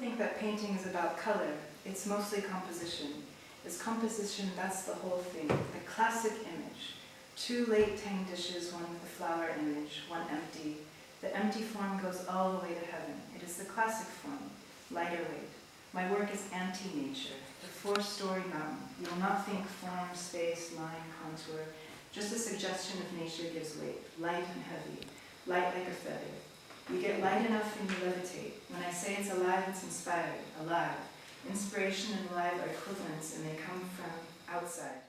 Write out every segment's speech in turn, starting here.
think that painting is about color. It's mostly composition. It's composition, that's the whole thing. The classic image. 2 late Tang dishes, one with a flower image, one empty. The empty form goes all the way to heaven. It is the classic form, lighter weight. My work is anti-nature, the 4-story mountain. You will not think form, space, line, contour. Just a suggestion of nature gives weight, light and heavy, light like a feather. You get light enough and you levitate. When I say it's alive, it's inspired, alive. Inspiration and alive are equivalents and they come from outside.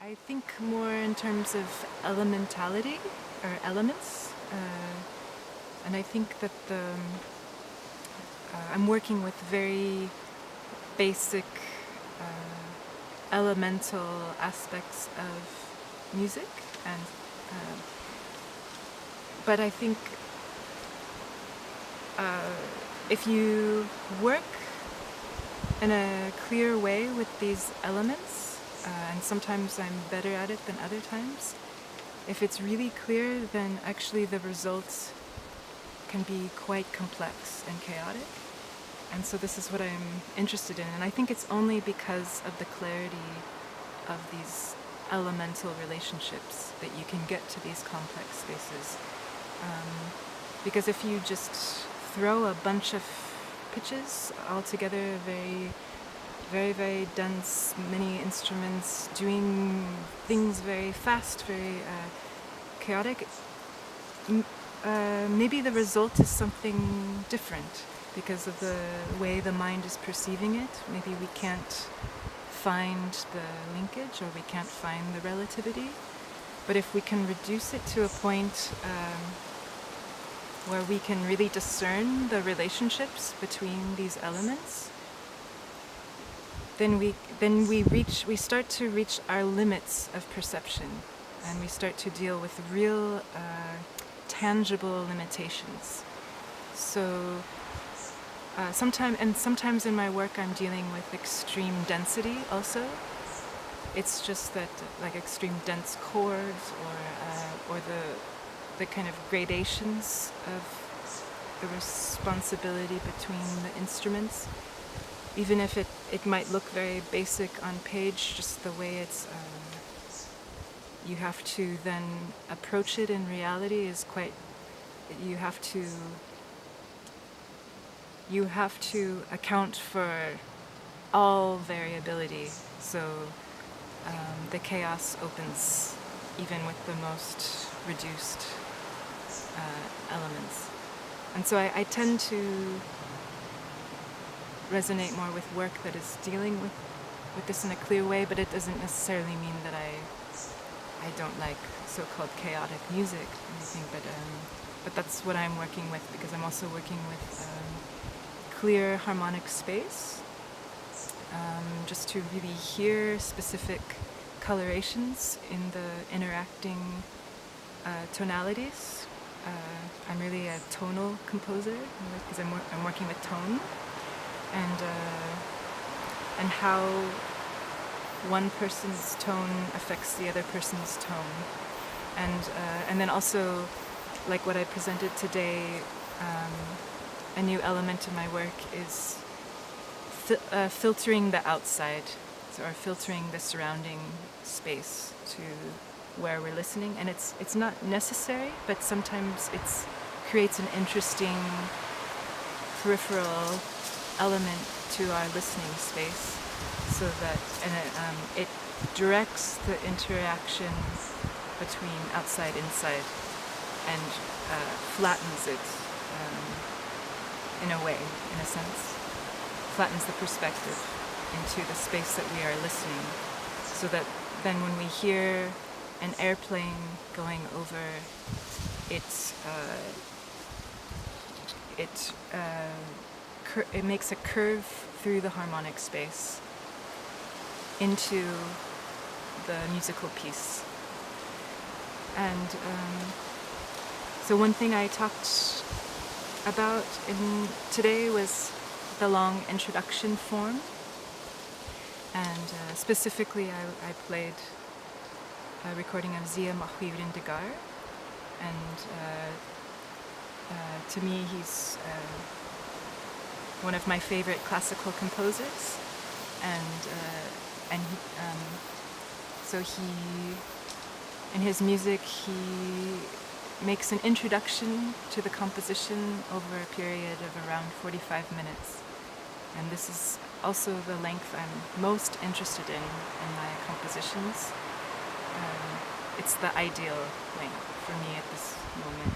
I think more in terms of elementality or elements, and I think that I'm working with very basic elemental aspects of music, and but I think if you work in a clear way with these elements, and sometimes I'm better at it than other times, if it's really clear, then actually the results can be quite complex and chaotic. And so this is what I'm interested in. And I think it's only because of the clarity of these elemental relationships that you can get to these complex spaces. Because if you just throw a bunch of pitches all together, very dense, many instruments doing things very fast, very chaotic, maybe the result is something different because of the way the mind is perceiving it. Maybe we can't find the linkage, or we can't find the relativity. But if we can reduce it to a point where we can really discern the relationships between these elements, then we start to reach our limits of perception, and we start to deal with real tangible limitations. So sometimes in my work I'm dealing with extreme density also. It's just that like extreme dense chords, or the kind of gradations of the responsibility between the instruments. Even if it might look very basic on page, just the way it's you have to then approach it in reality is quite, you have to account for all variability. So the chaos opens even with the most reduced elements. And so I tend to resonate more with work that is dealing with this in a clear way, but it doesn't necessarily mean that I don't like so-called chaotic music or anything, but that's what I'm working with, because I'm also working with clear harmonic space, just to really hear specific colorations in the interacting tonalities. I'm really a tonal composer because I'm working with tone, and how one person's tone affects the other person's tone, and then also, like what I presented today, a new element in my work is filtering the outside, or filtering the surrounding space to where we're listening. And it's not necessary, but sometimes it creates an interesting peripheral element to our listening space, so that it directs the interaction between outside inside, and flattens it in a way, in a sense, flattens the perspective into the space that we are listening, so that then when we hear an airplane going over, it makes a curve through the harmonic space into the musical piece. And so one thing I talked about today was the long introduction form, and specifically I played a recording of Zia Mahwirin Degar, and to me he's one of my favorite classical composers, and so in his music he makes an introduction to the composition over a period of around 45 minutes. And this is also the length I'm most interested in my compositions. It's the ideal length for me at this moment.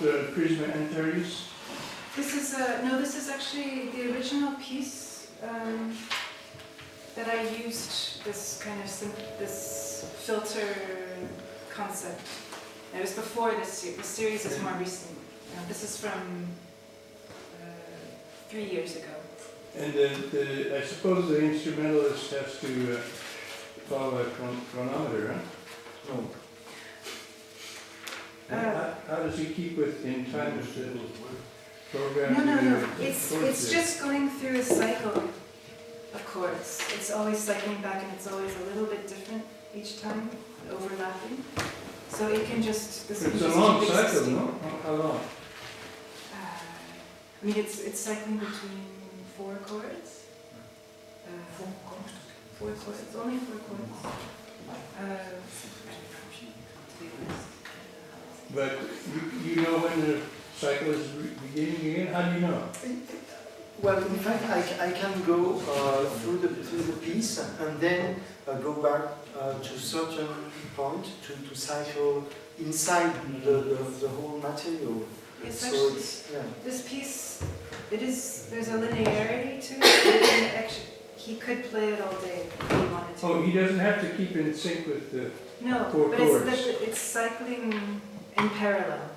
Prisma Antares? This is no. This is actually the original piece that I used. This kind of this filter concept. It was before this series. The series is more recent. This is from 3 years ago. And I suppose the instrumentalist has to follow a chronometer, huh? No. How does he keep it in time with the program? No. It's just going through a cycle of chords. It's always cycling back, and it's always a little bit different each time, overlapping. So it can just. It's a long cycle, no? How long? I mean, it's cycling between 4 chords. 4 chords. It's only 4 chords. But you know when the cycle is beginning again? How do you know? Well, in fact, I can go through the piece and then go back to certain point to cycle inside the whole material. It's So actually, it's, yeah. this piece, there's a linearity to it. And actually, he could play it all day if he wanted to. Oh, he doesn't have to keep in sync with the... No, 4 but chords. it's cycling in parallel.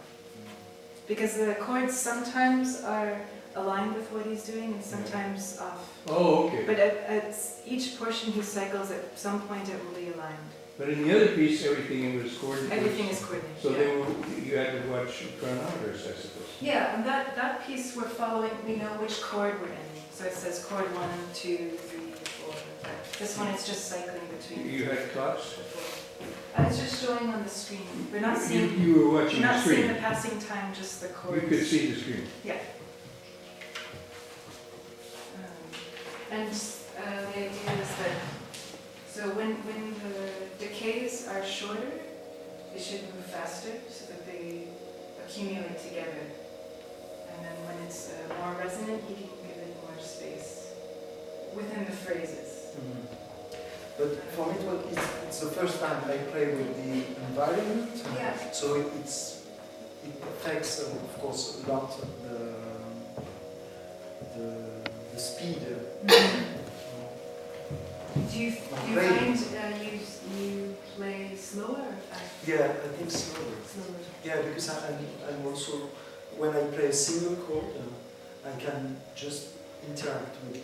Because the chords sometimes are aligned with what he's doing and sometimes off. Oh, okay. But at each portion he cycles, at some point it will be aligned. But in the other piece, everything was coordinated. Everything is coordinated. So yeah. you had to watch chronometers, I suppose. Yeah, and that piece we're following, we know which chord we're in. So it says chord 1, 2, 3, 4, 5. This one is just cycling between. You had clocks? It's just showing on the screen. We're not seeing. You were watching We're the not seeing screen. the passing time, just the chords. You could see the screen. Yeah. And the idea is that so when the decays are shorter, they should move faster so that they accumulate together. And then when it's more resonant, you can give it more space within the phrases. Mm-hmm. But for me, it's the first time I play with the environment. Yeah. So it affects, of course, a lot the speed. Do you find you play slower or faster? Yeah, I think slower. Slower. Yeah, because I'm also, when I play a single chord, I can just interact with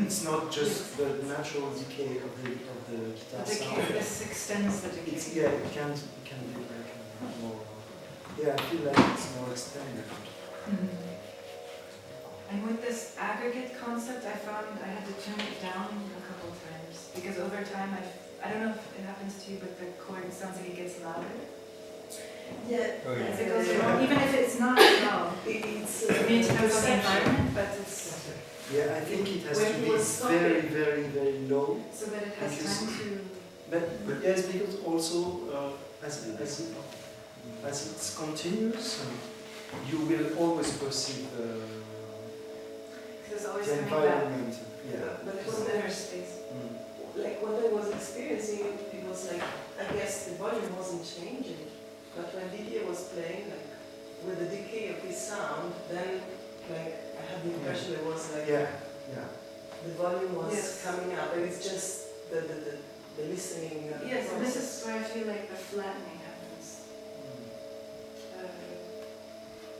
it's not just the natural decay of the guitar The decay, sound. this extends the decay. It can be like more. Yeah, I feel like it's more extended. Mm-hmm. And with this aggregate concept, I found I had to turn it down a couple of times because over time I don't know if it happens to you, but the chord sounds like it gets louder. Yeah. Oh, yeah. As it goes along, even if it's not loud. It's I mean, it depends on the environment, but it's Yeah, I think it has When to he be was stopping. very, very, very low. so that it has Because- time to. But yes, because also as it's continuous, you will always perceive It's always the coming back. environment. Yeah. But it It's was inner space. Mm. like what I was experiencing, it was like, I guess the volume wasn't changing, but when Didier was playing, like with the decay of his sound, then like I had the impression it was like Yeah. the volume was Yes. coming up, but it's just the listening. Yes, and this process. is where I feel like the flattening happens.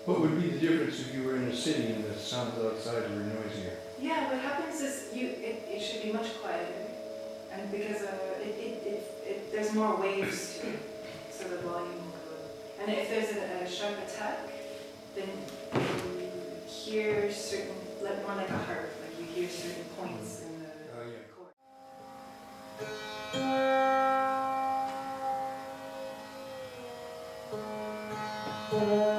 What would be the difference if you were in a city and the sounds outside were noisier? Yeah, what happens is it should be much quieter, and because there's more waves to it, so the volume will go. And if there's a sharp attack, then you hear certain, more like a harp, like you hear certain points in the Oh, yeah. chord. Yeah.